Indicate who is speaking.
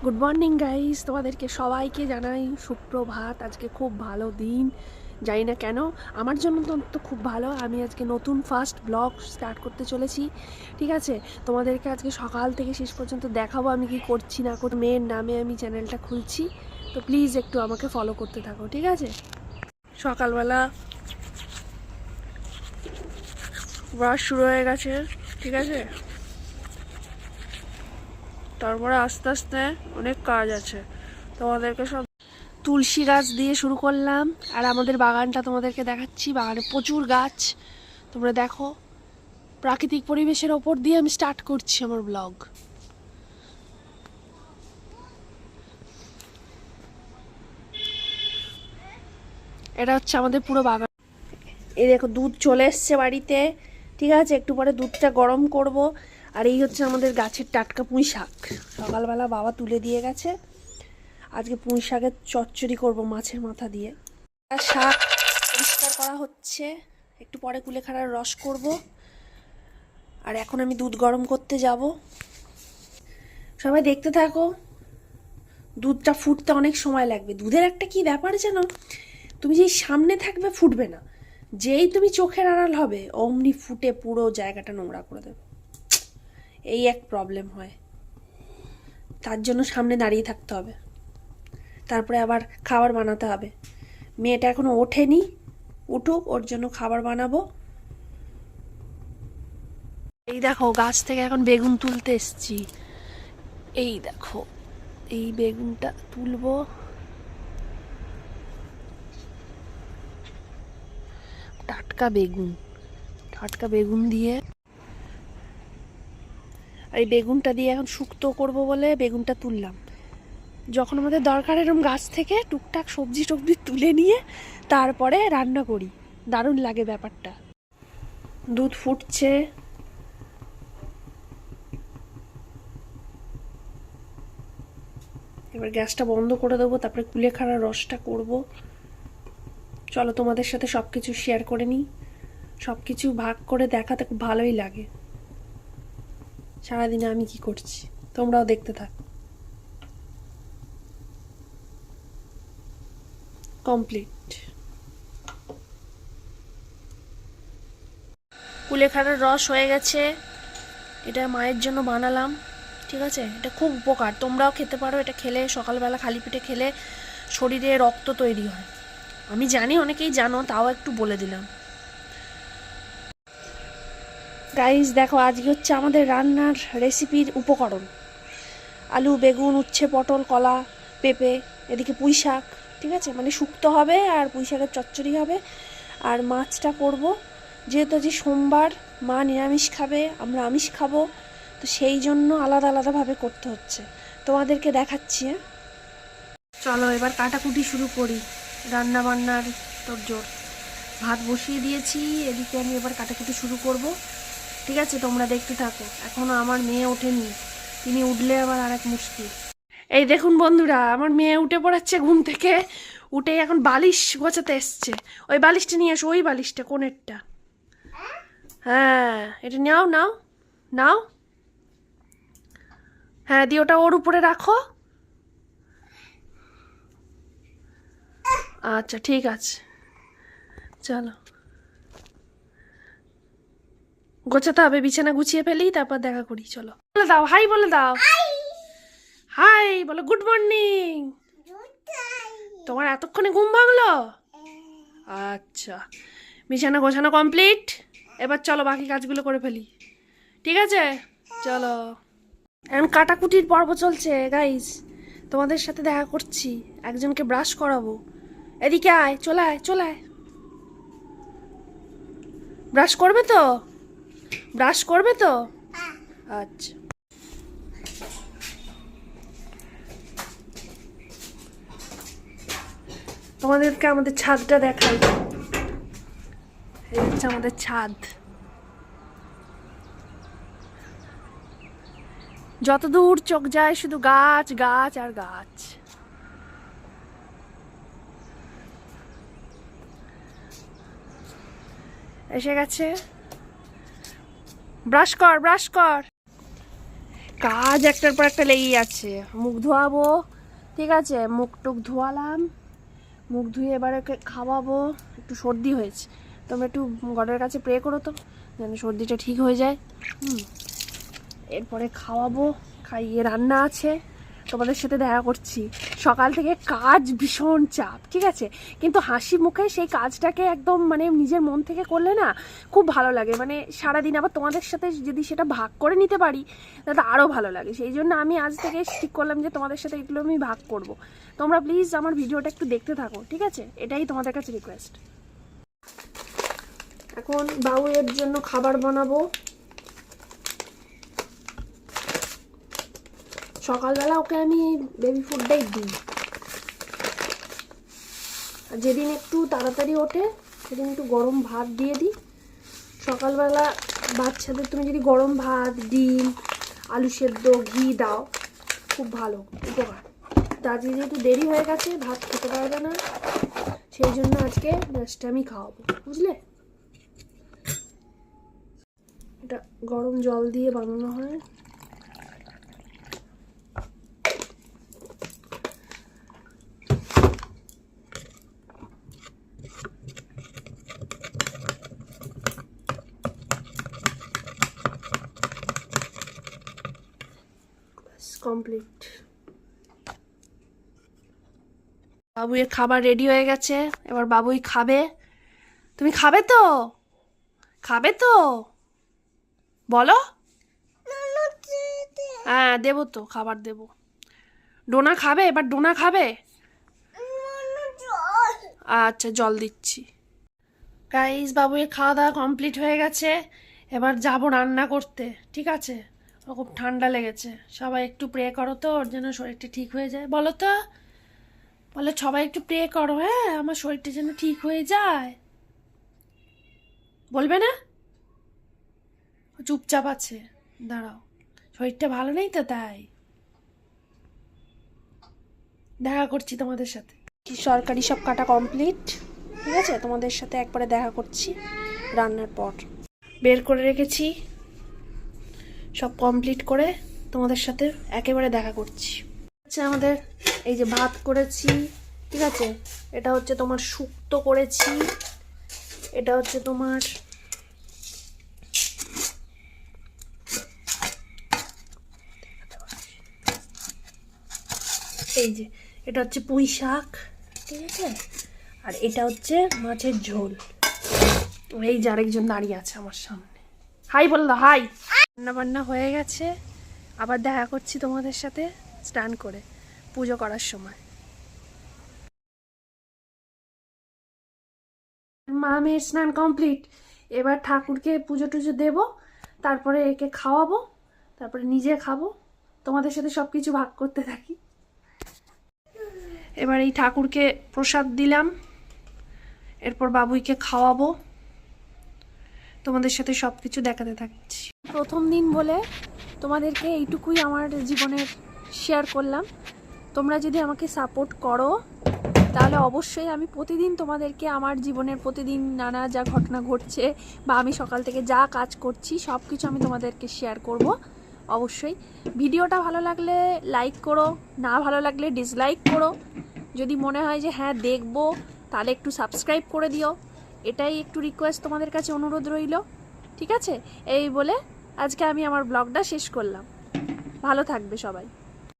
Speaker 1: Good morning guys, তোমাদেরকে সবাইকে জানাই সুপ্রভাত। আজকে খুব ভালো দিন, জানি না কেন আমার জন্য তো খুব ভালো। আমি আজকে নতুন ফার্স্ট ব্লগ স্টার্ট করতে চলেছি, ঠিক আছে? তোমাদেরকে আজকে সকাল থেকে শেষ পর্যন্ত দেখাবো আমি কি করছি না করছি। মেয়ের নামে আমি চ্যানেলটা খুলছি, তো প্লিজ একটু আমাকে ফলো করতে থাকো, ঠিক আছে? সকালবেলা ব্রাশ শুরু হয়ে গেছে, ঠিক আছে? তারপরে আস্তে আস্তে অনেক কাজ আছে। তোমাদেরকে সব তুলসী গাছ দিয়ে শুরু করলাম, আর আমাদের বাগানটা তোমাদেরকে দেখাচ্ছি। বাগানে প্রচুর গাছ, তোমরা দেখো। প্রাকৃতিক পরিবেশের ওপর দিয়ে আমি স্টার্ট করছি আমার ব্লগ। এটা হচ্ছে আমাদের পুরো বাগান। এই দেখো দুধ চলে এসছে বাড়িতে, ঠিক আছে? একটু পরে দুধটা গরম করব। আর এই হচ্ছে আমাদের গাছের টাটকা পুঁই শাক, সকালবেলা বাবা তুলে দিয়ে গেছে। আজকে পুঁই শাকের চচ্চড়ি করব মাছের মাথা দিয়ে। শাক পরিষ্কার করা হচ্ছে, একটু পরে কুলেখাড়ার রস করব। আর এখন আমি দুধ গরম করতে যাব। সবাই দেখতে থাকো। দুধটা ফুটতে অনেক সময় লাগবে। দুধের একটা কি ব্যাপার যেন, তুমি যেই সামনে থাকবে ফুটবে না, যেই তুমি চোখের আড়াল হবে অমনি ফুটে পুরো জায়গাটা নোংরা করে দেবে। এই এক প্রবলেম হয়, তার জন্য সামনে দাঁড়িয়ে থাকতে হবে। তারপরে আবার খাবার বানাতে হবে। মেয়েটা এখনো ওঠেনি, উঠুক, ওর জন্য খাবার বানাবো। এই দেখো গাছ থেকে এখন বেগুন তুলতে এসছি। এই দেখো, এই বেগুনটা তুলবো। টাটকা বেগুন, টাটকা বেগুন দিয়ে, আর এই বেগুনটা দিয়ে এখন শুক্তো করব বলে বেগুনটা তুললাম। যখন আমাদের দরকার এরকম গাছ থেকে টুকটাক সবজি টবজি তুলে নিয়ে তারপরে রান্না করি, দারুণ লাগে ব্যাপারটা। দুধ ফুটছে, এবার গ্যাসটা বন্ধ করে দেবো, তারপরে কুলেখাড়ার রসটা করব। চলো তোমাদের সাথে সব কিছু শেয়ার করে নিই। সব কিছু ভাগ করে দেখাতে খুব ভালোই লাগে। সারাদিনে আমি কি করছি তোমরাও দেখতে থাক। কমপ্লিট। কুলেখাড়ার রস হয়ে গেছে, এটা মায়ের জন্য বানালাম, ঠিক আছে? এটা খুব উপকার, তোমরাও খেতে পারো। এটা খেলে সকালবেলা খালি পেটে খেলে শরীরে রক্ত তৈরি হয়। আমি জানি অনেকেই জানো, তাও একটু বলে দিলাম। গাইস দেখো, আজকে হচ্ছে আমাদের রান্নার রেসিপির উপকরণ: আলু, বেগুন, উচ্ছে, পটল, কলা, পেঁপে, এদিকে পুঁই শাক, ঠিক আছে? মানে শুক্তো হবে আর পুঁই শাকের চচ্চড়ি হবে। আর মাছটা করব, যেহেতু আজকে সোমবার, মা নিরামিষ খাবে, আমরা আমিষ খাবো, তো সেই জন্য আলাদা আলাদাভাবে করতে হচ্ছে। তোমাদেরকে দেখাচ্ছি। চলো এবার কাটাকুটি শুরু করি। রান্না বান্নার তোড়জোড়, ভাত বসিয়ে দিয়েছি, এদিকে আমি এবার কাটাকুটি শুরু করব, ঠিক আছে? তোমরা দেখতে থাকো। এখনো আমার মেয়ে ওঠেনি, তিনি উঠলে আবার আর এক মুশকিল। এই দেখুন বন্ধুরা, আমার মেয়ে উঠে পড়াচ্ছে ঘুম থেকে, উঠে এখন বালিশ গোছাতে এসছে। ওই বালিশটা নিয়ে আসো, ওই বালিশটা, কোনেরটা। হ্যাঁ, এটা নাও নাও নাও। হ্যাঁ, দিয়ে ওটা ওর উপরে রাখো। আচ্ছা ঠিক আছে, চলো গোছাতে হবে। বিছানা গুছিয়ে ফেলি, তারপর দেখা করি। চলো বলে দাও, হাই বলে দাও। হাই বলো, গুড মর্নিং। তোমার এতক্ষণে ঘুম ভাঙলো? আচ্ছা, বিছানা গোছানো কমপ্লিট। এবার চলো বাকি কাজগুলো করে ফেলি, ঠিক আছে? চলো। এখন কাটাকুটির পর্ব চলছে গাইস, তোমাদের সাথে দেখা করছি। একজনকে ব্রাশ করাবো। এদিকে আয়, চলে আয়, চলে আয়। ব্রাশ করবে তো? ব্রাশ করবে তো? আচ্ছা, তোমাদেরকে আমাদের ছাদটা দেখাই। এই হচ্ছে আমাদের ছাদ। যতদূর চোখ যায় শুধু গাছ, গাছ আর গাছ। এসে গেছে। ব্রাশ কর, ব্রাশ কর। কাজ একটার পর একটা লেগেই আছে। মুখ ধোয়াবো, ঠিক আছে, মুখ টুক ধোয়ালাম, মুখ ধুয়ে এবারে খাওয়াবো। একটু সর্দি হয়েছে, তোমরা একটু গডের কাছে প্রে করো তো যেন সর্দিটা ঠিক হয়ে যায়। এরপরে খাওয়াবো, খাইয়ে রান্না আছে, তোমাদের সাথে দেখা করছি। সকাল থেকে কাজ ভীষণ চাপ, ঠিক আছে, কিন্তু হাসি মুখে সেই কাজটাকে একদম মানে নিজের মন থেকে করলে না খুব ভালো লাগে। মানে সারাদিন আবার তোমাদের সাথে যদি সেটা ভাগ করে নিতে পারি তাহলে আরও ভালো লাগে। সেই জন্য আমি আজ থেকে ঠিক করলাম যে তোমাদের সাথে এগুলো আমি ভাগ করব। তোমরা প্লিজ আমার ভিডিওটা একটু দেখতে থাকো, ঠিক আছে, এটাই তোমাদের কাছে রিকোয়েস্ট। এখন বাবুয়ের জন্য খাবার বানাবো। সকালবেলা ওকে আমি বেবি ফুডটাই দিই, আর যেদিন একটু তাড়াতাড়ি ওঠে সেদিন একটু গরম ভাত দিয়ে দিই। সকালবেলা বাচ্চাদের তুমি যদি গরম ভাত, ডিম, আলু সেদ্ধ, ঘি দাও খুব ভালো উপকার। তো আজকে যেহেতু দেরি হয়ে গেছে, ভাত খেতে পারবে না, সেই জন্য আজকে জাস্ট আমি খাওয়াবো, বুঝলে। এটা গরম জল দিয়ে বানানো হয়। কমপ্লিট। বাবুয়ের খাবার রেডি হয়ে গেছে, এবার বাবুই খাবে। তুমি খাবে তো? খাবে তো বলো। হ্যাঁ দেবো তো, খাবার দেবো। ডোনা খাবে? এবার ডোনা খাবে? আচ্ছা জল দিচ্ছি। গাইস, বাবুয়ের খাওয়া দাওয়া কমপ্লিট হয়ে গেছে, এবার যাব রান্না করতে, ঠিক আছে। ও খুব ঠান্ডা লেগেছে, সবাই একটু প্রে করো তো ওর যেন শরীরটা ঠিক হয়ে যায়। বলো তো, বলো সবাই একটু প্রে করো, হ্যাঁ, আমার শরীরটা যেন ঠিক হয়ে যায়। বলবে না? চুপচাপ আছে, দাঁড়াও, শরীরটা ভালো নেই তো তাই। দেখা করছি তোমাদের সাথে। সরকারি সব কাটা কমপ্লিট, ঠিক আছে, তোমাদের সাথে একবারে দেখা করছি রান্নার পর। বের করে রেখেছি সব কমপ্লিট করে, তোমাদের সাথে একেবারে দেখা করছি। আচ্ছা, আমাদের এই যে ভাত করেছি, ঠিক আছে, এটা হচ্ছে তোমার শুক্তো করেছি, এটা হচ্ছে তোমার এই যে এটা হচ্ছে পুঁই শাক, ঠিক আছে, আর এটা হচ্ছে মাছের ঝোল। এই যে আরেকজন দাঁড়িয়ে আছে আমার সামনে, হাই বললো, হাই। রান্না বান্না হয়ে গেছে, আবার দেখা করছি তোমাদের সাথে স্নান করে পুজো করার সময়। মা মেয়ের স্নান কমপ্লিট, এবার ঠাকুরকে পুজো টুজো দেবো, তারপরে একে খাওয়াবো, তারপরে নিজে খাবো, তোমাদের সাথে সব কিছু ভাগ করতে থাকি। এবার এই ঠাকুরকে প্রসাদ দিলাম, এরপর বাবুইকে খাওয়াবো, তোমাদের সাথে সব কিছু দেখাতে থাকছি। প্রথম দিন বলে তোমাদেরকে এইটুকুই আমার জীবনের শেয়ার করলাম। তোমরা যদি আমাকে সাপোর্ট করো তাহলে অবশ্যই আমি প্রতিদিন তোমাদেরকে আমার জীবনের প্রতিদিন নানা যা ঘটনা ঘটছে বা আমি সকাল থেকে যা কাজ করছি সব কিছু আমি তোমাদেরকে শেয়ার করব। অবশ্যই ভিডিওটা ভালো লাগলে লাইক করো, না ভালো লাগলে ডিসলাইক করো। যদি মনে হয় যে হ্যাঁ দেখবো তাহলে একটু সাবস্ক্রাইব করে দিও, এটাই একটু রিকোয়েস্ট তোমাদের কাছে, অনুরোধ রইল, ঠিক আছে। এই বলে আজকে আমি আমার ব্লগটা শেষ করলাম। ভালো থাকবে সবাই।